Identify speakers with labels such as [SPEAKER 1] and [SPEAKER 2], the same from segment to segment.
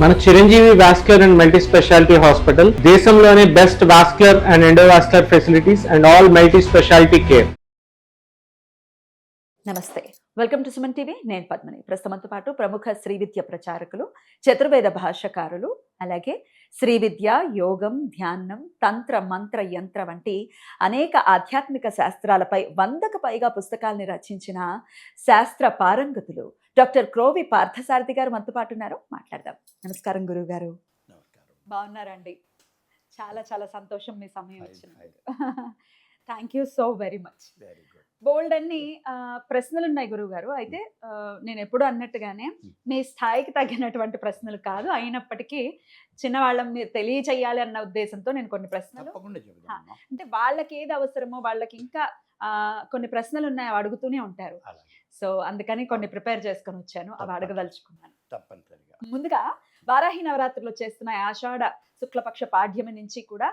[SPEAKER 1] మన Chiranjeevi vascular and multi speciality hospital దేశంలోనే best vascular and endovascular facilities and all multi speciality care.
[SPEAKER 2] నమస్తే, welcome to Suman TV. నేను పద్మిని. ప్రస్తుతంతో పాటు ప్రముఖ శ్రీ విద్య ప్రచారకులు, చతుర్వేద భాష్యకారులు, అలాగే శ్రీ విద్య, యోగం, ధ్యానం, తంత్ర, మంత్ర, యంత్ర వంటి అనేక ఆధ్యాత్మిక శాస్త్రాలపై 100కు పైగా పుస్తకాలని రచించిన శాస్త్ర పారంగతులు డాక్టర్ క్రోవి పార్థసారథి గారు మనతో పాటు ఉన్నారు. మాట్లాడదాం. నమస్కారం గురువు గారు. బాగున్నారండి? చాలా చాలా సంతోషం మీ సమయం ఇచ్చినందుకు. Thank you so very much. బోల్డ్ అన్ని ప్రశ్నలు ఉన్నాయి గురువు గారు. అయితే నేను ఎప్పుడు అన్నట్టుగానే మీ స్థాయికి తగినటువంటి ప్రశ్నలు కాదు, అయినప్పటికీ చిన్నవాళ్ళం మీరు తెలియచేయాలి అన్న ఉద్దేశంతో నేను కొన్ని ప్రశ్నలు, అంటే వాళ్ళకి ఏది అవసరమో వాళ్ళకి ఇంకా కొన్ని ప్రశ్నలు ఉన్నాయి, అవి అడుగుతూనే ఉంటారు. సో అందుకని కొన్ని ప్రిపేర్ చేసుకొని వచ్చాను, అవి అడగదలుచుకున్నాను.
[SPEAKER 3] తప్పనిసరిగా
[SPEAKER 2] ముందుగా వారాహి నవరాత్రులు చేస్తున్న ఆషాఢ శుక్లపక్ష పాడ్యమి నుంచి కూడా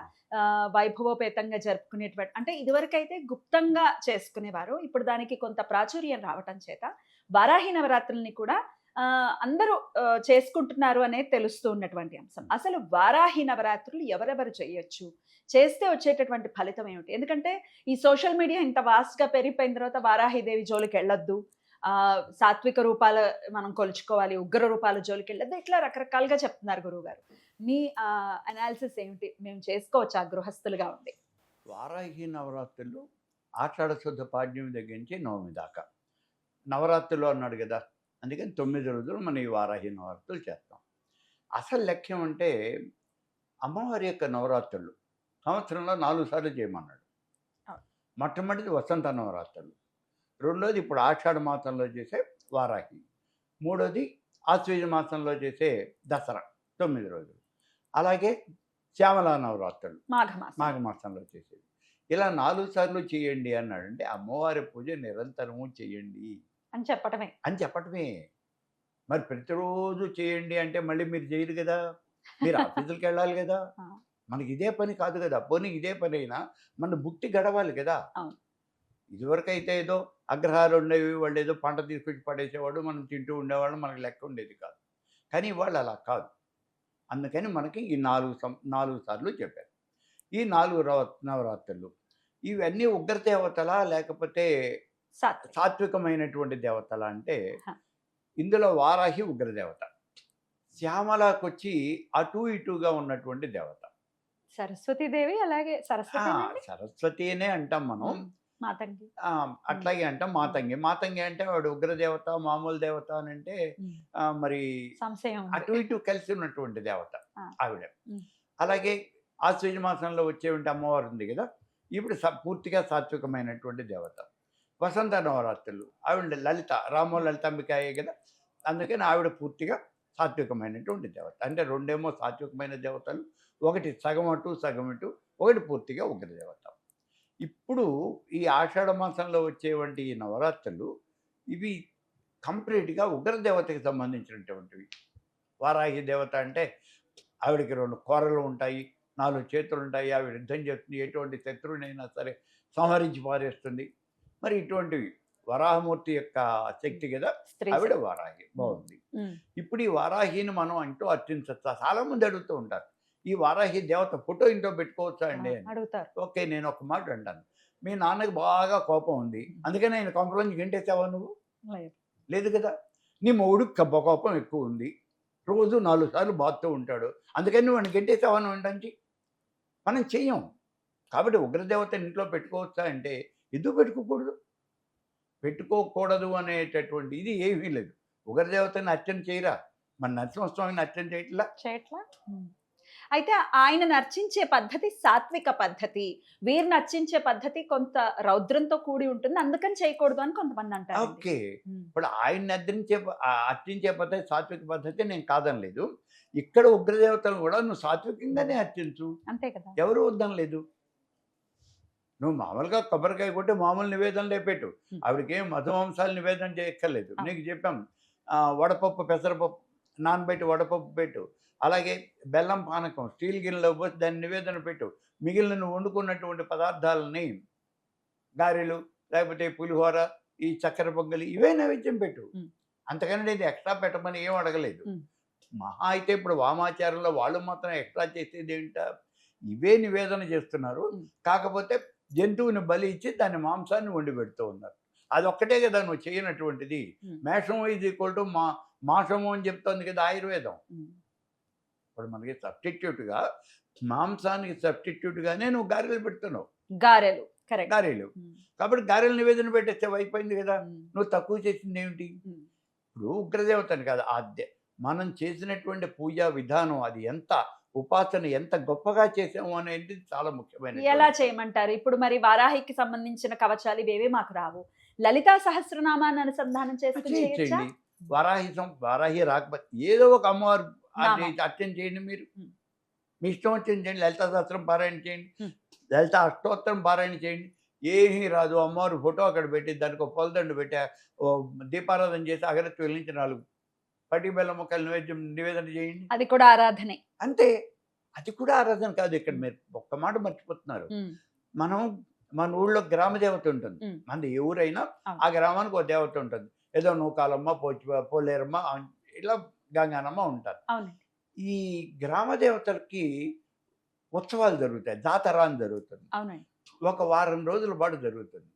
[SPEAKER 2] వైభవోపేతంగా జరుపుకునేటువంటి, అంటే ఇదివరకైతే గుప్తంగా చేసుకునేవారు, ఇప్పుడు దానికి కొంత ప్రాచుర్యం రావటం చేత వారాహి నవరాత్రుల్ని కూడా అందరూ చేసుకుంటున్నారు అనేది తెలుస్తూ ఉన్నటువంటి అంశం. అసలు వారాహి నవరాత్రులు ఎవరెవరు చేయొచ్చు, చేస్తే వచ్చేటటువంటి ఫలితం ఏమిటి? ఎందుకంటే ఈ సోషల్ మీడియా ఇంత వాస్ట్గా పెరిగిపోయిన తర్వాత వారాహిదేవి జోలికి వెళ్ళొద్దు, సాత్విక రూపాలు మనం కొలుచుకోవాలి, ఉగ్ర రూపాల జోలికి వెళ్ళొద్దు, ఇట్లా రకరకాలుగా చెప్తున్నారు గురువు గారు. మీ అనాలిసిస్ ఏమిటి? మేము చేసుకోవచ్చు ఆ గృహస్థులుగా ఉంది?
[SPEAKER 3] వారాహి నవరాత్రులు ఆషాఢ శుద్ధ పాడ్యం దగ్గర నుంచి నవమి దాకా నవరాత్రులు అన్నాడు కదా, అందుకని 9 రోజులు మనం ఈ వారాహి నవరాత్రులు చేస్తాం. అసలు లక్ష్యం అంటే అమ్మవారి యొక్క నవరాత్రులు సంవత్సరంలో 4 సార్లు చేయమన్నాడు. మొట్టమొదటిది వసంత నవరాత్రులు, రెండోది ఇప్పుడు ఆషాఢ మాసంలో చేసే వారాహి, మూడోది ఆశ్వీజ మాసంలో చేసే దసరా 9 రోజులు, అలాగే శ్యామలా నవరాత్రులు మాఘమాసంలో చేసేది. ఇలా 4 సార్లు చేయండి అన్నాడు. అంటే అమ్మవారి పూజ నిరంతరము చేయండి
[SPEAKER 2] అని చెప్పటమే.
[SPEAKER 3] మరి ప్రతిరోజు చేయండి అంటే మళ్ళీ మీరు చేయరు కదా, మీరు ఆఫీసులకు వెళ్ళాలి కదా, మనకి ఇదే పని కాదు కదా. పోనీ ఇదే పని అయినా మన బుట్టి గడవాలి కదా. ఇదివరకు అయితే ఏదో అగ్రహాలు ఉండేవి, వాళ్ళు ఏదో పంట తీసుకొచ్చి పడేసేవాడు, మనం తింటూ ఉండేవాళ్ళు, మనకు లెక్క ఉండేది కాదు. కానీ ఇవాళ అలా కాదు. అందుకని మనకి ఈ 4 సార్లు చెప్పారు. ఈ 4 నవరాత్రులు ఇవన్నీ ఉగ్రదేవతలా లేకపోతే సాత్వికమైనటువంటి దేవతలా అంటే ఇందులో వారాహి ఉగ్రదేవత, శ్యామలాకి వచ్చి అటు ఇటుగా ఉన్నటువంటి దేవత
[SPEAKER 2] సరస్వతీదేవి. అలాగే
[SPEAKER 3] సరస్వతినే అంటాం మనం,
[SPEAKER 2] మాతంగి
[SPEAKER 3] అట్లాగే అంటాం. మాతంగి అంటే వాడు ఉగ్రదేవత, మామూలు దేవత అని అంటే మరి అటు ఇటు కలిసి ఉన్నటువంటి దేవత ఆవిడ. అలాగే ఆశ్వీజ మాసంలో వచ్చేటువంటి అమ్మవారు ఉంది కదా, ఇప్పుడు పూర్తిగా సాత్వికమైనటువంటి దేవత. వసంత నవరాత్రులు ఆవిడ లలిత, రామో లలితాంబికాయే కదా, అందుకని ఆవిడ పూర్తిగా సాత్వికమైనటువంటి దేవత. అంటే రెండేమో సాత్వికమైన దేవతలు, ఒకటి సగం అటు సగం ఇటు, ఒకటి పూర్తిగా ఉగ్రదేవత. ఇప్పుడు ఈ ఆషాఢ మాసంలో వచ్చేటువంటి ఈ నవరాత్రులు ఇవి కంప్లీట్గా ఉగ్రదేవతకి సంబంధించినటువంటివి. వారాహి దేవత అంటే ఆవిడకి 2 కోరలు ఉంటాయి, 4 చేతులు ఉంటాయి, ఆవిడ యుద్ధం చేస్తుంది, ఎటువంటి శత్రువునైనా సరే సంహరించి పారేస్తుంది. మరి ఇటువంటివి వరాహమూర్తి యొక్క శక్తి కదా ఆవిడ వారాహి. బాగుంది. ఇప్పుడు ఈ వారాహిని మనం అంటూ అర్చించచ్చా? చాలా మంది అడుగుతూ ఉంటారు, ఈ వారాహి దేవత ఫోటో ఇంట్లో పెట్టుకోవచ్చా అండి అడుగుతారు. ఓకే, నేను ఒక మాట అంటాను. మీ నాన్నకి బాగా కోపం ఉంది, అందుకని ఆయన కొంపలోంచి గెంటేసావా నువ్వు? లేదు కదా. నీ మొగుడికి కోపం ఎక్కువ ఉంది, రోజు 4 సార్లు బాగుతూ ఉంటాడు, అందుకని నువ్వు వాడిని గెంటేసావా నువ్వు ఏంటంటే మనం చెయ్యం. కాబట్టి ఉగ్రదేవత ఇంట్లో పెట్టుకోవచ్చా అంటే ఎందుకు పెట్టుకోకూడదు అనేటటువంటి ఇది ఏమీ లేదు. ఉగ్రదేవతని అర్చన చేయరా? మన నరసింహస్వామిని అర్చన చేయట్లా.
[SPEAKER 2] అయితే ఆయన నర్చించే పద్ధతి సాత్విక పద్ధతి, వీరు నర్చించే పద్ధతి కొంత రౌద్రంతో కూడి ఉంటుంది, అందుకని చేయకూడదు అని కొంతమంది అంటారు.
[SPEAKER 3] ఓకే, ఇప్పుడు ఆయన అర్చించే పద్ధతి సాత్విక పద్ధతి నేను కాదనలేదు. ఇక్కడ ఉగ్రదేవతను కూడా నువ్వు సాత్వికంగానే అర్చించు, అంతే కదా, ఎవరు వద్దనలేదు. నువ్వు మామూలుగా కొబ్బరికాయ కొట్టి మామూలు నివేదనలే పెట్టు, ఆవిడకేం మధుమాంసాలు నివేదన చేయక్కర్లేదు. నీకు చెప్పాం, వడపప్పు పెసరపప్పు నానబెట్టి వడపప్పు పెట్టు, అలాగే బెల్లం పానకం స్టీల్ గిన్నెలో పోసి దాన్ని నివేదన పెట్టు, మిగిలిన నువ్వు వండుకున్నటువంటి పదార్థాలని గారెలు లేకపోతే పులిహోర, ఈ చక్కెర పొంగలి ఇవే నైవేద్యం పెట్టు. అంతకన్నా ఇది ఎక్స్ట్రా పెట్టమని ఏం అడగలేదు. మహా అయితే ఇప్పుడు వామాచారంలో వాళ్ళు మాత్రం ఎక్స్ట్రా చేసేది ఏంటా, ఇవే నివేదన చేస్తున్నారు. కాకపోతే జంతువుని బలి ఇచ్చి దాని మాంసాన్ని వండి పెడుతూ ఉన్నారు. అదొక్కటే కదా నువ్వు చేయనటువంటిది. మేషం ఈజ్ ఈక్వల్ టు మాంసము అని చెప్తోంది కదా ఆయుర్వేదం. ఇప్పుడు మనకి సబ్స్టిట్యూట్గా మాంసానికి సబ్స్టిట్యూట్గానే నువ్వు గారెలు పెడుతున్నావు.
[SPEAKER 2] గారెలు
[SPEAKER 3] గారెలు కాబట్టి గారెలు నివేదన పెట్టేస్తే అయిపోయింది కదా. నువ్వు తక్కువ చేసింది ఏమిటి? ఇప్పుడు ఉగ్రదేవతని కదా మనం చేసినటువంటి పూజా విధానం, అది ఎంత ఉపాసన ఎంత గొప్పగా చేసాము అనేది చాలా ముఖ్యమైన.
[SPEAKER 2] ఎలా చేయమంటారు? ఇప్పుడు మరి వారాహికి సంబంధించిన కవచాలు ఇవేవి మాకు రావు. లలితా సహస్రనామాన్ని అనుసంధానం చేసుకుని చేయొచ్చా?
[SPEAKER 3] చేయండి. వారాహి రాకపోతే ఏదో ఒక అమ్మవారు అర్చన చేయండి. మీరు మీ ఇష్టం వచ్చింది చేయండి. లలితా సహస్రం పారాయణ చేయండి, లలిత అష్టోత్తరం పారాయణ చేయండి. ఏమీ రాదు. అమ్మవారి ఫోటో అక్కడ పెట్టి దానికి ఒక పొలదండు పెట్టి దీపారాధన చేసి అగరత్తి వెలిగించి 4 పటి బెల్లం ముక్కలు నివేదన చేయండి.
[SPEAKER 2] అది కూడా ఆరాధనే.
[SPEAKER 3] అంతే. అది కూడా ఆరాధన కాదు. ఇక్కడ మీరు ఒక్క మాట మర్చిపోతున్నారు. మనం మన ఊళ్ళో గ్రామ దేవత ఉంటుంది. మనది ఏ ఊరైనా ఆ గ్రామానికి ఒక దేవత ఉంటుంది. ఏదో నూకాలమ్మ, పోలేరమ్మ, ఇలా గంగానమ్మ ఉంటారు. ఈ గ్రామ దేవతలకి ఉత్సవాలు జరుగుతాయి. జాతర అని జరుగుతుంది. ఒక వారం రోజుల పాటు జరుగుతుంది.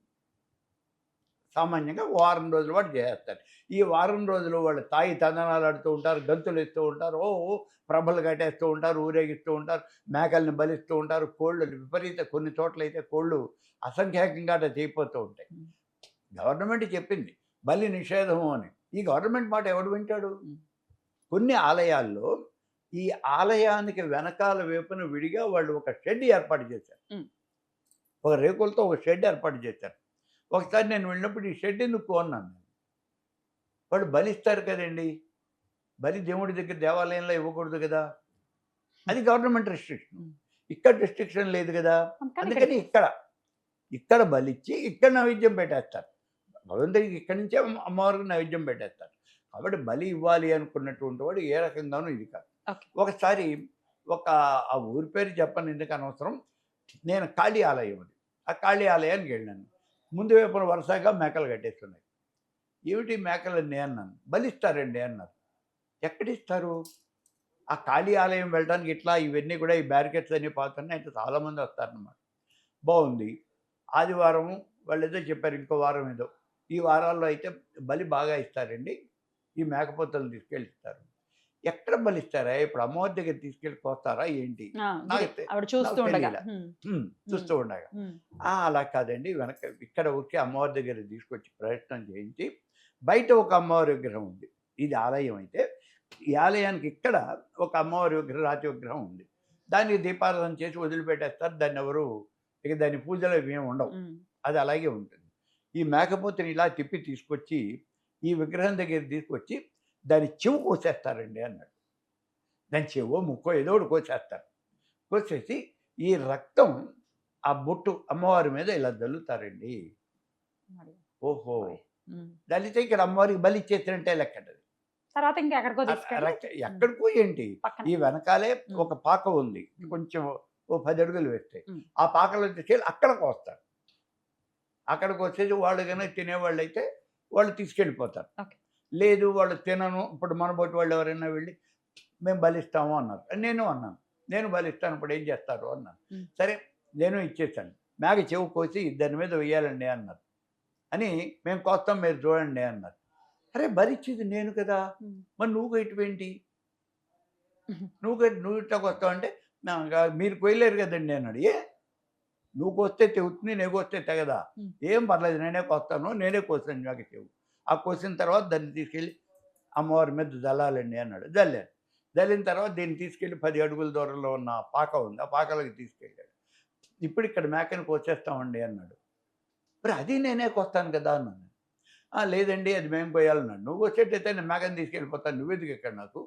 [SPEAKER 3] సామాన్యంగా వారం రోజుల పాటు చేస్తారు. ఈ వారం రోజులు వాళ్ళు తాయి తందనాలు ఆడుతూ ఉంటారు, గంతులు ఇస్తూ ఉంటారు, ప్రభలు కట్టేస్తూ ఉంటారు, ఊరేగిస్తూ ఉంటారు, మేకల్ని బలిస్తూ ఉంటారు. కోళ్ళు విపరీత కొన్ని చోట్ల అయితే కోళ్ళు అసంఖ్యాకంగా అట్లా చేయిపోతూ ఉంటాయి. గవర్నమెంట్ చెప్పింది బలి నిషేధము అని. ఈ గవర్నమెంట్ మాట ఎవడు వింటాడు? కొన్ని ఆలయాల్లో ఈ ఆలయానికి వెనకాల వైపున విడిగా వాళ్ళు ఒక షెడ్ ఏర్పాటు చేశారు. ఒక రేకులతో ఒక షెడ్ ఏర్పాటు చేశారు. ఒకసారి నేను వెళ్ళినప్పుడు ఈ షెడ్ ఎందుకు అన్నాను. వాడు బలిస్తారు కదండి, బలి దేవుడి దగ్గర దేవాలయంలో ఇవ్వకూడదు కదా, అది గవర్నమెంట్ రెస్ట్రిక్షన్. ఇక్కడ రెస్ట్రిక్షన్ లేదు కదా. అందుకని ఇక్కడ బలిచ్చి ఇక్కడ నైవేద్యం పెట్టేస్తారు. భగవంతుడికి ఇక్కడి నుంచే అమ్మవారికి నైవేద్యం పెట్టేస్తారు. కాబట్టి బలి ఇవ్వాలి అనుకున్నటువంటి వాడు ఏ రకంగానూ ఇది కాదు. ఒకసారి ఆ ఊరి పేరు చెప్పను ఎందుకు అనవసరం, నేను కాళీ ఆలయం అది, ఆ కాళీ ఆలయానికి వెళ్ళాను. ముందు వైపున వరుసగా మేకలు కట్టేస్తున్నాయి. ఏమిటి మేకలన్నీ అన్నాను. బలిస్తారండి అన్నారు. ఎక్కడిస్తారు? ఆ కాళీ ఆలయం వెళ్ళడానికి ఇట్లా ఇవన్నీ కూడా ఈ బ్యారికేడ్స్ అన్నీ పాతున్నాయి. అయితే చాలామంది వస్తారన్నమాట. బాగుంది. ఆదివారం వాళ్ళు ఏదో చెప్పారు, ఇంకో వారం ఏదో, ఈ వారాల్లో అయితే బలి బాగా ఇస్తారండి, ఈ మేకపోతలను తీసుకెళ్ళిస్తారు. ఎక్కడ బలిస్తారా? ఇప్పుడు అమ్మవారి దగ్గర తీసుకెళ్ళి కోస్తారా ఏంటి? చూస్తూ ఉండగా అలా కాదండి, వెనక ఇక్కడ ఊరికే అమ్మవారి దగ్గర తీసుకొచ్చి ప్రయత్నం చేయించి, బయట ఒక అమ్మవారి విగ్రహం ఉంది. ఇది ఆలయం అయితే ఈ ఆలయానికి ఇక్కడ ఒక అమ్మవారి విగ్రహం, రాతి విగ్రహం ఉంది. దానికి దీపారాధన చేసి వదిలిపెట్టేస్తారు. దాన్ని ఎవరు ఇక దాని పూజలు ఏమి ఉండవు. అది అలాగే ఉంటుంది. ఈ మేకపోతుని ఇలా తిప్పి తీసుకొచ్చి ఈ విగ్రహం దగ్గర తీసుకొచ్చి దాని చెవు కోసేస్తారండి అన్నాడు. దాని చెవో ముక్కో ఏదో ఒకటి కోసేస్తారు. కోసేసి ఈ రక్తం ఆ బొట్టు అమ్మవారి మీద ఇలా జల్లుతారండి. ఓహో, దళితే ఇక్కడ అమ్మవారికి బలి ఇచ్చేసినట్టే లెక్కటది. ఎక్కడికో ఏంటి, ఈ వెనకాలే ఒక పాక ఉంది, కొంచెం 10 అడుగులు వేస్తే ఆ పాకలో తీసుకెళ్ళి అక్కడ కోస్తారు. అక్కడికి వచ్చేసి వాళ్ళు కనుక తినేవాళ్ళు అయితే వాళ్ళు తీసుకెళ్ళిపోతారు. లేదు వాళ్ళు తినను, ఇప్పుడు మనబోటి వాళ్ళు ఎవరైనా వెళ్ళి మేము బలిస్తాము అన్నారు. నేను అన్నాను, నేను బలిస్తాను, ఇప్పుడు ఏం చేస్తారు అన్నాను. సరే నేను ఇచ్చేసాను. మేక చెవు కోసి దాని మీద వేయాలండి అన్నారు. అని మేము కోస్తాం, మీరు చూడండి అన్నారు. అరే బలిచ్చేది నేను కదా, మరి నువ్వు ఇటువేంటి, నువ్వు ఇట్లా కోస్తావు అంటే మీరు కోయలేరు కదండి అన్నాడు. నువ్వు కోస్తే తెగుతుంది, నేను కోస్తే తెగదా, ఏం పర్లేదు నేనే కోస్తాను, నేనే కోసాను మేక చెవు. ఆ కోసిన తర్వాత దాన్ని తీసుకెళ్ళి అమ్మవారి మీద జల్లాలండి అన్నాడు. జల్లిన తర్వాత దీన్ని తీసుకెళ్ళి 10 అడుగుల దూరంలో ఉన్న పాక ఉంది, ఆ పాకలోకి తీసుకెళ్ళాడు. ఇప్పుడు ఇక్కడ మేకని కోసేస్తామండి అన్నాడు. మరి అది నేనే కోస్తాను కదా అన్నాను. లేదండి అది మేము కోయాలన్నాడు. నువ్వు వచ్చేటైతే నేను మేకని తీసుకెళ్ళిపోతాను, నువ్వెందుకు ఇక్కడ నాకు,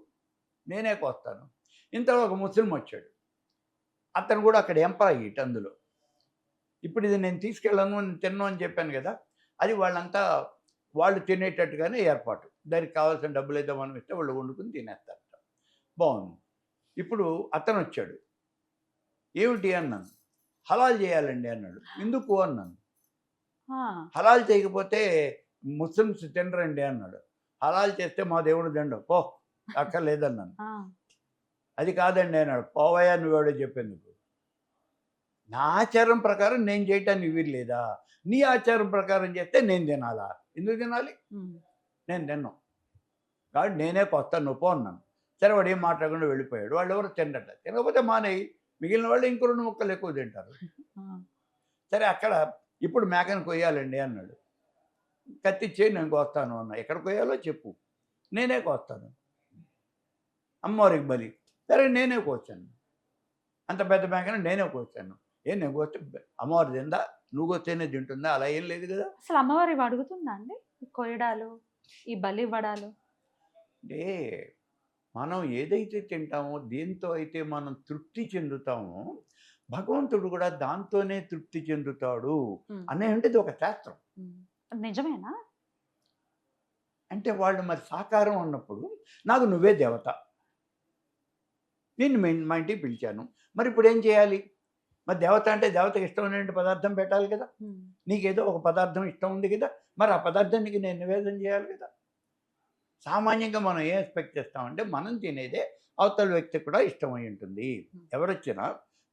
[SPEAKER 3] నేనే కోస్తాను. ఇంతలో ఒక ముస్లిం వచ్చాడు. అతను కూడా అక్కడ ఎంప్లాయీ అందులో. ఇప్పుడు ఇది నేను తీసుకెళ్ళను, తిన్ను అని చెప్పాను కదా, అది వాళ్ళంతా వాళ్ళు తినేటట్టుగానే ఏర్పాటు. దానికి కావాల్సిన డబ్బులు అయితే మనం ఇస్తే వాళ్ళు వండుకుని తినేస్తారు. బాగుంది. ఇప్పుడు అతను వచ్చాడు. ఏమిటి అన్నాను. హలాల్ చేయాలండి అన్నాడు. ఎందుకు అన్నాను. హలాల్ చేయకపోతే ముస్లిమ్స్ తినరండి అన్నాడు. హలాల్ చేస్తే మా దేవుడు దండం పో, అక్కర్లేదన్నాను.
[SPEAKER 2] ఆ,
[SPEAKER 3] అది కాదండి అన్నాడు. పోవయ్యా నువ్వెవడో చెప్పేందుకు. నా ఆచారం ప్రకారం నేను చేయటానికి వీలు లేదా? నీ ఆచారం ప్రకారం చేస్తే నేను తినాలా? ఎందుకు తినాలి?
[SPEAKER 2] ఉమ్,
[SPEAKER 3] నేను తిన్నాను. కాబట్టి నేనే కొస్తాను నువ్వు పో అన్నాను. సరే వాడు ఏం మాట్లాడకుండా వెళ్ళిపోయాడు. వాళ్ళు ఎవరు తినడట. తినకపోతే మానేయి, మిగిలిన వాళ్ళు ఇంకో 2 ముక్కలు ఎక్కువ తింటారు.
[SPEAKER 2] ఆ,
[SPEAKER 3] సరే అక్కడ ఇప్పుడు మేకను కొయ్యాలండి అన్నాడు. కత్తిచ్చేయి నేను కోస్తాను అన్నా. ఎక్కడ కొయ్యాలో చెప్పు, నేనే కోస్తాను. అమ్మవారికి బలి. సరే నేనే కోస్తాను. అంత పెద్ద మేకను నేనే కోస్తాను. నేను కోస్తే అమ్మవారు తిందా? నువ్వు కోస్తేనే తింటుందా? అలా ఏం లేదు కదా.
[SPEAKER 2] అసలు అమ్మవారు ఇవి అడుగుతుందా అండి, ఈ కొయ్యడాలు, ఈ బలి ఇవ్వడాలు?
[SPEAKER 3] అంటే మనం ఏదైతే తింటామో, దేంతో అయితే మనం తృప్తి చెందుతామో, భగవంతుడు కూడా దాంతోనే తృప్తి చెందుతాడు
[SPEAKER 2] ఉమ్,
[SPEAKER 3] అనేది ఒక శాస్త్రం.
[SPEAKER 2] ఉమ్. నిజమేనా?
[SPEAKER 3] అంటే వాళ్ళు మరి సాకారం అన్నప్పుడు నాకు నువ్వే దేవత, నేను మా ఇంటికి పిలిచాను, మరి ఇప్పుడు ఏం చేయాలి? మరి దేవత అంటే దేవతకి ఇష్టమైన పదార్థం పెట్టాలి కదా.
[SPEAKER 2] ఉమ్,
[SPEAKER 3] నీకేదో ఒక పదార్థం ఇష్టం ఉంది కదా, మరి ఆ పదార్థానికి నేను నివేదన చేయాలి కదా. సామాన్యంగా మనం ఏం ఎక్స్పెక్ట్ చేస్తామంటే మనం తినేదే అవతల వ్యక్తికి కూడా ఇష్టమై ఉంటుంది. ఎవరు వచ్చినా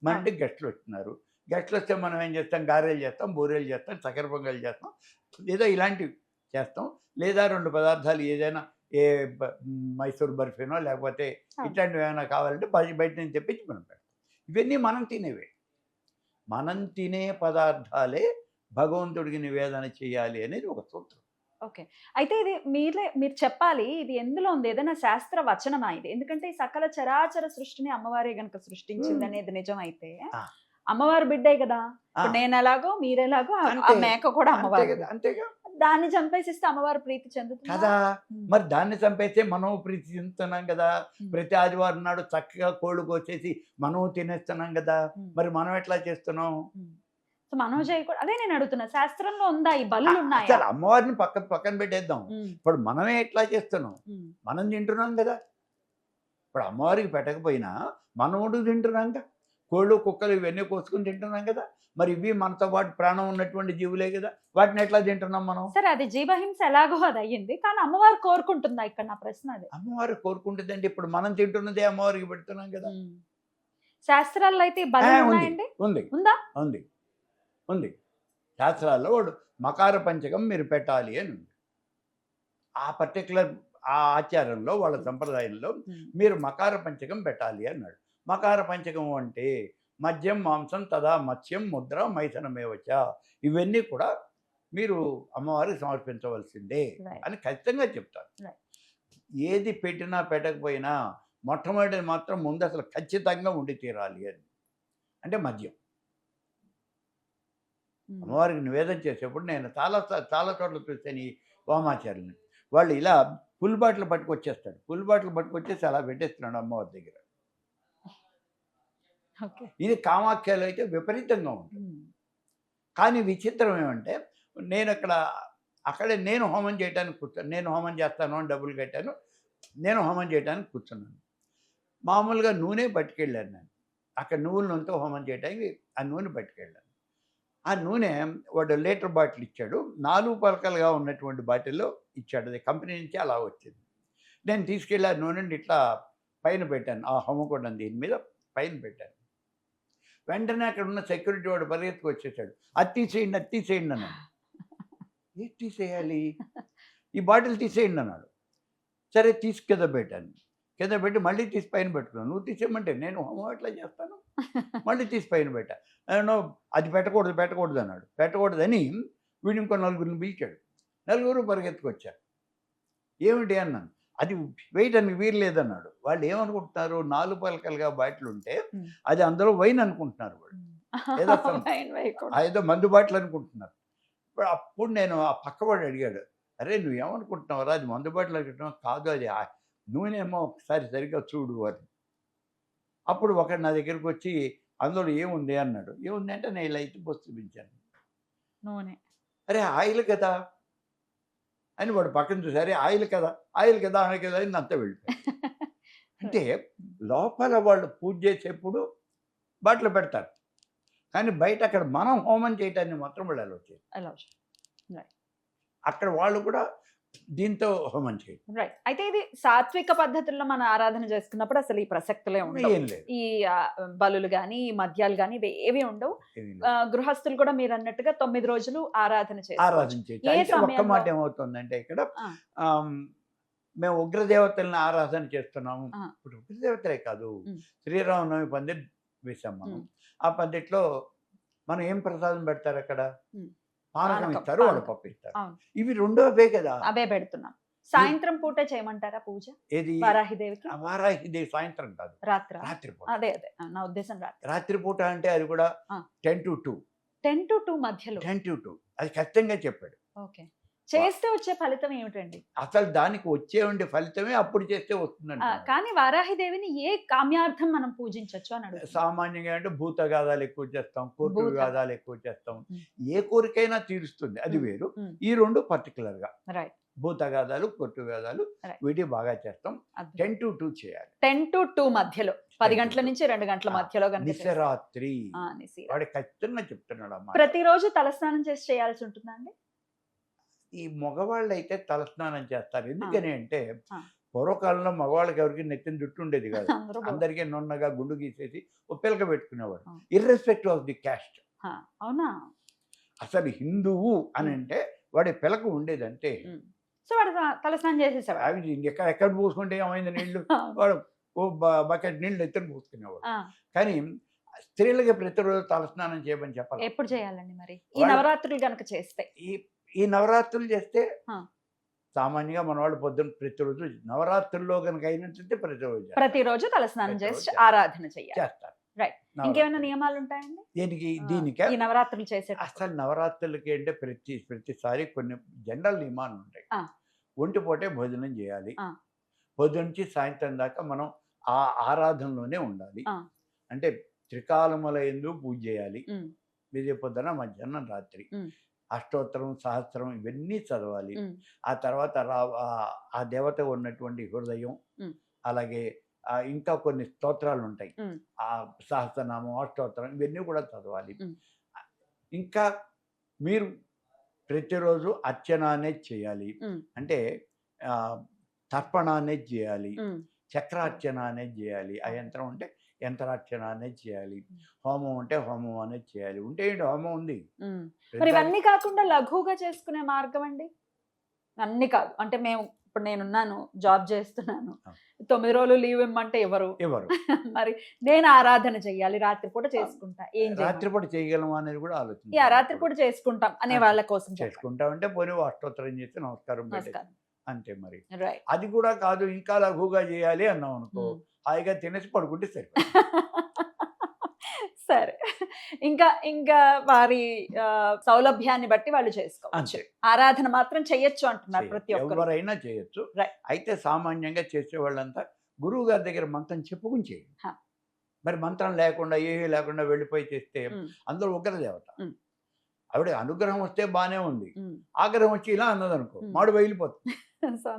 [SPEAKER 3] మన ఇంటికి గెస్టులు వస్తున్నారు, గెస్టులు వస్తే మనం ఏం చేస్తాం? గారెలు చేస్తాం, బూరెలు చేస్తాం, చక్కెర పొంగలు చేస్తాం, లేదా ఇలాంటివి చేస్తాం. లేదా 2 పదార్థాలు ఏదైనా మైసూర్ బర్ఫీనో లేకపోతే ఇట్లాంటివి ఏమైనా కావాలంటే బయట నుంచి తెప్పించి మనం పెడతాం. ఇవన్నీ మనం తినేవే. మనం తినే పదార్థాలే భగవంతుడికి నివేదన చేయాలి అనేది ఒక సూత్రం.
[SPEAKER 2] ఓకే. అయితే ఇది మీరు చెప్పాలి. ఇది ఎందులో ఉంది? ఏదైనా శాస్త్ర వచనమా ఇది? ఎందుకంటే ఈ సకల చరాచర సృష్టిని అమ్మవారే గనుక సృష్టించిందనేది నిజమైతే,
[SPEAKER 3] ఆ.
[SPEAKER 2] అమ్మవారు బిడ్డే కదా. ఇప్పుడు నేనెలాగో మీరెలాగో ఆ
[SPEAKER 3] అంతే.
[SPEAKER 2] మేక కూడా అమ్మవారు.
[SPEAKER 3] అంతేగా
[SPEAKER 2] దాన్ని చంపేసిస్తే అమ్మవారు ప్రీతి చెందుతుంది
[SPEAKER 3] కదా. మరి దాన్ని చంపేస్తే మనం ప్రీతి చెందుతున్నాం కదా. ప్రతి ఆదివారం నాడు చక్కగా కోళ్ళు కోసేసి మనం తినేస్తున్నాం కదా. మరి మనం ఎట్లా చేస్తున్నాం?
[SPEAKER 2] సో మనం చేయకూడదు. అదే నేను అడుగుతున్నా, శాస్త్రంలో ఉందా ఈ బలులు
[SPEAKER 3] అసలు
[SPEAKER 2] ఉన్నాయా?
[SPEAKER 3] అమ్మవారిని పక్కన పెట్టేద్దాం. ఇప్పుడు మనమే ఎట్లా చేస్తున్నాం? మనం తింటున్నాం కదా. ఇప్పుడు అమ్మవారికి పెట్టకపోయినా మనముడు తింటున్నాం కదా. కోళ్ళు కుక్కలు ఇవన్నీ కోసుకుని తింటున్నాం కదా. మరి ఇవి మనతో పాటు ప్రాణం ఉన్నటువంటి జీవులే కదా. వాటిని ఎట్లా తింటున్నాం మనం?
[SPEAKER 2] సరే, అది జీవహింస ఎలాగో అది అయ్యింది, కానీ అమ్మవారు కోరుకుంటుందా? ఇక్కడ నా ప్రశ్న అది.
[SPEAKER 3] అమ్మవారు కోరుకుంటుందంటే ఇప్పుడు మనం తింటున్నదే అమ్మవారికి పెడుతున్నాం కదా.
[SPEAKER 2] శాస్త్రాల్లో అయితే ఈ బలులు ఉన్నాయండి?
[SPEAKER 3] ఉంది
[SPEAKER 2] ఉందా?
[SPEAKER 3] ఉంది ఉంది. శాస్త్రాల్లో వాడు మకార పంచకం మీరు పెట్టాలి అని ఉంది. ఆ పర్టికులర్ ఆ ఆచారంలో వాళ్ళ సంప్రదాయంలో మీరు మకార పంచకం పెట్టాలి అన్నాడు. మకార పంచకం అంటే మద్యం మాంసం తదా మత్స్యం ముద్ర మైథనమేవచ, ఇవన్నీ కూడా మీరు అమ్మవారికి సమర్పించవలసిందే అని ఖచ్చితంగా చెప్తారు. ఏది పెట్టినా పెట్టకపోయినా మొట్టమొదటి మాత్రం ముందు అసలు ఖచ్చితంగా ఉండి తీరాలి అని, అంటే మద్యం. అమ్మవారికి నివేదన చేసేప్పుడు నేను చాలా చోట్ల చూస్తాను ఈ వామాచార్యులని. వాళ్ళు ఇలా ఫుల్ బాటిల్ పట్టుకొచ్చేస్తాడు. ఫుల్ బాటిల్ పట్టుకొచ్చేసి అలా పెట్టేస్తున్నాడు అమ్మవారి దగ్గర. ఇది కామాఖ్యలో అయితే విపరీతంగా ఉంటుంది. కానీ విచిత్రం ఏమంటే అక్కడే నేను హోమం చేయడానికి కూర్చొని, నేను హోమం చేస్తాను అని డబ్బులు కట్టాను, నేను హోమం చేయడానికి కూర్చున్నాను. మామూలుగా నూనె పట్టుకెళ్ళాను నేను. అక్కడ నువ్వుల నూనెతో హోమం చేయడానికి ఆ నూనె పట్టుకెళ్ళాను. ఆ నూనె వాడు లీటర్ బాటిల్ ఇచ్చాడు. 4 పలకలుగా ఉన్నటువంటి బాటిల్లో ఇచ్చాడు. అది కంపెనీ నుంచి అలా వచ్చింది. నేను తీసుకెళ్ళి ఆ నూనెని ఇట్లా పైన పెట్టాను. ఆ హోమకుండం దీని మీద పైన పెట్టాను. వెంటనే అక్కడ ఉన్న సెక్యూరిటీ వాడు పరిగెత్తుకు వచ్చేసాడు. అది తీసేయండి అన్నాడు. ఏం తీసేయాలి? ఈ బాటిల్ తీసేయండి అన్నాడు. సరే తీసి కింద పెట్టాను. కింద పెట్టి మళ్ళీ తీసి పైన పెట్టుకున్నాను. నువ్వు తీసేయమంటే నేను హోమం ఎట్లా చేస్తాను? మళ్ళీ తీసి పైన పెట్టా. అది పెట్టకూడదు అన్నాడు. పెట్టకూడదని వీడు ఇంకో 4గురిని పిలిచాడు. 4గురు పరిగెత్తుకొచ్చారు. ఏమిటి అన్నాను. అది వేయటానికి వీలు లేదన్నాడు. వాళ్ళు ఏమనుకుంటున్నారు? 4 పలకలుగా బాటిల్ ఉంటే అది అందులో వైన్ అనుకుంటున్నారు. వాళ్ళు ఏదో మందు బాటిల్ అనుకుంటున్నారు. అప్పుడు నేను ఆ పక్కవాడు అడిగాడు, అరే నువ్వేమనుకుంటున్నావురా? అది మందు బాటిల్ అనుకుంటున్నావు కాదు, అది నూనె ఏమో ఒకసారి సరిగ్గా చూడు అని. అప్పుడు ఒకడు నా దగ్గరికి వచ్చి అందులో ఏముంది అన్నాడు. ఏముంది అంటే నేను ఇలా అయితే పోసి చూపించాను.
[SPEAKER 2] నూనె.
[SPEAKER 3] అరే ఆయిల్ కదా అని వాడు పక్కన చూసి, అరే ఆయిల్ కదా ఆయిల్ కదా అని అంతా వెళ్ళిపోయాడు. అంటే లోపల వాళ్ళు పూజ చేసేప్పుడు బాటిల్ పెడతారు, కానీ బయట అక్కడ మనం హోమం చేయటాన్ని మాత్రం వాళ్ళు అలా వచ్చేది. అక్కడ వాళ్ళు కూడా దీంతో హోమం చేయాలి.
[SPEAKER 2] రైట్. అయితే ఇది సాత్విక పద్ధతుల్లో మనం ఆరాధన చేసుకున్నప్పుడు అసలు ఈ ప్రసక్తులే ఉండవు.
[SPEAKER 3] ఏం లేదు,
[SPEAKER 2] ఈ బలులు గాని ఈ మద్యాలు గాని ఇవి ఏవి ఉండవు.
[SPEAKER 3] ఏమీ లేదు.
[SPEAKER 2] గృహస్థులు కూడా మీరు అన్నట్టుగా 9 రోజులు ఆరాధన
[SPEAKER 3] ఆరాధన
[SPEAKER 2] చేసుకోవచ్చు.
[SPEAKER 3] చేయొచ్చు.
[SPEAKER 2] ఏ
[SPEAKER 3] అయితే ఒక్క
[SPEAKER 2] సమయంలో?
[SPEAKER 3] మాట ఏమవుతుందంటే ఇక్కడ
[SPEAKER 2] ఆ.
[SPEAKER 3] ఆమ్, మేము ఉగ్రదేవతల్ని ఆరాధన చేస్తున్నాము.
[SPEAKER 2] ఆ.
[SPEAKER 3] ఇప్పుడు ఉగ్రదేవతలే కాదు,
[SPEAKER 2] ఉమ్.
[SPEAKER 3] శ్రీరామనవమి పందిట్ వేసాం మనం. ఆ పందిట్లో మనం ఏం ప్రసాదం పెడతారు అక్కడ?
[SPEAKER 2] ఉమ్.
[SPEAKER 3] పానకం
[SPEAKER 2] పానకం,
[SPEAKER 3] ఇస్తారు,
[SPEAKER 2] పానకం.
[SPEAKER 3] వడపప్పు ఇస్తారు.
[SPEAKER 2] అవును.
[SPEAKER 3] ఇవి రెండో అవే కదా.
[SPEAKER 2] అవే పెడుతున్నాం. సాయంత్రం పూటే చేయమంటారా పూజ
[SPEAKER 3] ఏది?
[SPEAKER 2] వారాహిదేవికి?
[SPEAKER 3] వారాహిదేవి సాయంత్రం కాదు,
[SPEAKER 2] రాత్ర?
[SPEAKER 3] రాత్రిపూట.
[SPEAKER 2] అదే నా ఉద్దేశం రాత్రి.
[SPEAKER 3] రాత్రిపూట అంటే అది కూడా
[SPEAKER 2] ఆ.
[SPEAKER 3] 10 to 2.
[SPEAKER 2] 10 to 2 మధ్యలో.
[SPEAKER 3] 10 to 2 అది ఖచ్చితంగా చెప్పాడు.
[SPEAKER 2] ఓకే. చేస్తే వచ్చే ఫలితం ఏమిటండి?
[SPEAKER 3] అసలు దానికి వచ్చే ఉండే ఫలితమే అప్పుడు చేస్తే వస్తుందంట.
[SPEAKER 2] కానీ వారాహిదేవిని ఏ కామ్యార్థం మనం పూజించవచ్చు అని అడుగుతున్నా.
[SPEAKER 3] సామాన్యంగా అంటే భూతగాథాలు ఎక్కువ చేస్తాం, కోర్టు
[SPEAKER 2] భూత.
[SPEAKER 3] వివాదాలు ఎక్కువ చేస్తాం.
[SPEAKER 2] ఉమ్.
[SPEAKER 3] ఏ కోరికైనా తీరుస్తుంది, అది
[SPEAKER 2] ఉమ్.
[SPEAKER 3] వేరు.
[SPEAKER 2] ఉమ్.
[SPEAKER 3] ఈ రెండు పర్టికులర్ గా
[SPEAKER 2] రైట్.
[SPEAKER 3] భూతగాథాలు, కోర్టు వివాదాలు
[SPEAKER 2] Right.
[SPEAKER 3] వీటి బాగా చేస్తాం. 10 to 2 చేయాలి.
[SPEAKER 2] 10 to 2 మధ్యలో 10
[SPEAKER 3] to
[SPEAKER 2] గంటల
[SPEAKER 3] 2.
[SPEAKER 2] నుంచి 2 గంటల మధ్యలో కనుక చేస్తే.
[SPEAKER 3] నిశరాత్రి
[SPEAKER 2] నిశిరా.
[SPEAKER 3] వాడు ఖచ్చితంగా చెప్తున్నాడు అమ్మా.
[SPEAKER 2] ప్రతిరోజు తలస్నానం చేసి చేయాల్సి ఉంటుందా అండి?
[SPEAKER 3] ఈ మగవాళ్ళు అయితే తలస్నానం చేస్తారు. ఎందుకని అంటే
[SPEAKER 2] ఆ.
[SPEAKER 3] పూర్వకాలంలో మగవాళ్ళకి ఎవరికి నెత్తిన జుట్టు ఉండేది కాదు.
[SPEAKER 2] అందరూ బాగుంది.
[SPEAKER 3] అందరికీ నున్నగా గుండు గీసేసి ఓ పిలక పెట్టుకునేవాడు,
[SPEAKER 2] ఆ.
[SPEAKER 3] Irrespective of the caste.
[SPEAKER 2] అవునా?
[SPEAKER 3] అసలు హిందువు అని అంటే వాడి పిలక ఉండేదంటే
[SPEAKER 2] సో వాడు తలస్నానం చేసేసాడు.
[SPEAKER 3] అవి ఎక్కడ పూసుకుంటే ఏమైంది నీళ్లు, వాడు ఓ బకెట్ నీళ్ళు ఎత్తున పూసుకునేవాడు. కానీ స్త్రీలకి ప్రతిరోజు తలస్నానం చేయమని చెప్పాలి.
[SPEAKER 2] ఎప్పుడు చేయాలండి మరి ఈ
[SPEAKER 3] వాళ్ళు-
[SPEAKER 2] నవరాత్రులు కనుక చేస్తే?
[SPEAKER 3] ఈ నవరాత్రులు చేస్తే
[SPEAKER 2] ఆ.
[SPEAKER 3] సామాన్యంగా మన వాళ్ళు పొద్దున్న ప్రతిరోజు నవరాత్రుల్లో కనుక అయినట్లయితే ప్రతిరోజు చేస్తారు.
[SPEAKER 2] ప్రతిరోజు తలస్నానం చేసి
[SPEAKER 3] ప్రతిరోజు
[SPEAKER 2] ఆరాధన చేయాలి.
[SPEAKER 3] చేస్తారు.
[SPEAKER 2] రైట్. ఇంకేమైనా నియమాలు ఉంటాయండి
[SPEAKER 3] దీనికి దీనికే
[SPEAKER 2] ఈ నవరాత్రులు చేసే?
[SPEAKER 3] అసలు నవరాత్రులకి అంటే ప్రతిసారి కొన్ని జనరల్ నియమాలు ఉంటాయి.
[SPEAKER 2] ఆ.
[SPEAKER 3] ఒంటిపూటే భోజనం చేయాలి.
[SPEAKER 2] ఆ.
[SPEAKER 3] పొద్దు నుంచి సాయంత్రం దాకా మనం ఆ ఆరాధనలోనే ఉండాలి.
[SPEAKER 2] ఆ.
[SPEAKER 3] అంటే త్రికాలముల యందు పూజ చేయాలి.
[SPEAKER 2] ఉమ్.
[SPEAKER 3] విజయ పొద్దున మధ్యాహ్నం రాత్రి
[SPEAKER 2] ఉమ్.
[SPEAKER 3] అష్టోత్తరం, సహస్రం ఇవన్నీ చదవాలి.
[SPEAKER 2] ఉమ్.
[SPEAKER 3] ఆ తర్వాత ఆ దేవత ఉన్నటువంటి హృదయం,
[SPEAKER 2] ఉమ్.
[SPEAKER 3] అలాగే ఇంకా కొన్ని స్తోత్రాలు ఉంటాయి,
[SPEAKER 2] ఉమ్.
[SPEAKER 3] ఆ సహస్రనామం, అష్టోత్తరం ఇవన్నీ కూడా చదవాలి.
[SPEAKER 2] ఉమ్.
[SPEAKER 3] ఇంకా మీరు ప్రతిరోజు అర్చన అనేది చేయాలి.
[SPEAKER 2] ఉమ్.
[SPEAKER 3] అంటే తర్పణ అనేది చేయాలి,
[SPEAKER 2] ఉమ్.
[SPEAKER 3] చక్రార్చన అనేది చేయాలి. ఆ యంత్రం ఉంటే యంత్రార్చన అనేది చేయాలి, హోమం ఉంటే హోమం అనేది చేయాలి. ఉంటే ఏంటి హోమం ఉంది.
[SPEAKER 2] ఉమ్. మరి ఇవన్నీ కాకుండా లఘువుగా చేసుకునే మార్గం అండి? అన్ని కాదు అంటే మేము ఇప్పుడు నేనున్నాను, జాబ్ చేస్తున్నాను, 9 రోజులు లీవ్ ఇమ్మంటే ఎవరు? మరి నేను ఆరాధన చెయ్యాలి, రాత్రిపూట చేసుకుంటా, ఏం చేయాలి?
[SPEAKER 3] రాత్రిపూట చేయగలమా అనేది కూడా ఆలోచన.
[SPEAKER 2] రాత్రిపూట చేసుకుంటాం అనే వాళ్ళ కోసం
[SPEAKER 3] చేసుకుంటామంటే పోనీ అష్టోత్తరం చేసి నమస్కారం పెట్టేసి అంతే. మరి
[SPEAKER 2] రైట్.
[SPEAKER 3] అది కూడా కాదు, ఇంకా లఘుగా చేయాలి అన్నాం అనుకో, హాయిగా తినేసి పడుకుంటే సరే.
[SPEAKER 2] సరే. ఇంకా ఇంకా వారి సౌలభ్యాన్ని బట్టి వాళ్ళు చేసుకోవచ్చు. ఆరాధన మాత్రం చెయ్యొచ్చు అంటున్నారు ప్రతి ఒక్కరు.
[SPEAKER 3] ఎవరైనా చేయొచ్చు. అయితే సామాన్యంగా చేసే వాళ్ళంతా గురువు గారి దగ్గర మంత్రం చెప్పుకుని చేయండి. మరి మంత్రం లేకుండా ఏమీ లేకుండా వెళ్ళిపోయి చేస్తే అందరూ ఉగ్రదేవత. ఆవిడ అనుగ్రహం వస్తే బానే ఉంది, ఆగ్రహం వచ్చి ఇలా అన్నదనుకో మాడు బయలిపోతుంది.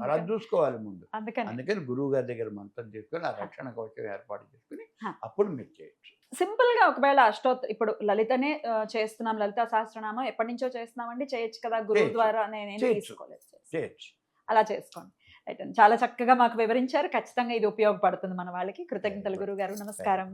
[SPEAKER 3] అలా చూసుకోవాలి ముందు. అందుకని గురువు గారి దగ్గర మంత్రం చేసుకుని ఆ రక్షణ కవచం ఏర్పాటు చేసుకుని అప్పుడు మీరు చేయొచ్చు.
[SPEAKER 2] సింపుల్ గా ఒకవేళ అష్టోత్తరం ఇప్పుడు లలితనే చేస్తున్నాం, లలితా సహస్రనామం ఎప్పటి నుంచో చేస్తున్నామండి, చేయొచ్చు కదా గురువు ద్వారా?
[SPEAKER 3] చేయొచ్చు.
[SPEAKER 2] అలా చేసుకోండి. అయితే చాలా చక్కగా మాకు వివరించారు. ఖచ్చితంగా ఇది ఉపయోగపడుతుంది మన వాళ్ళకి. కృతజ్ఞతలు గురువు గారు. నమస్కారం.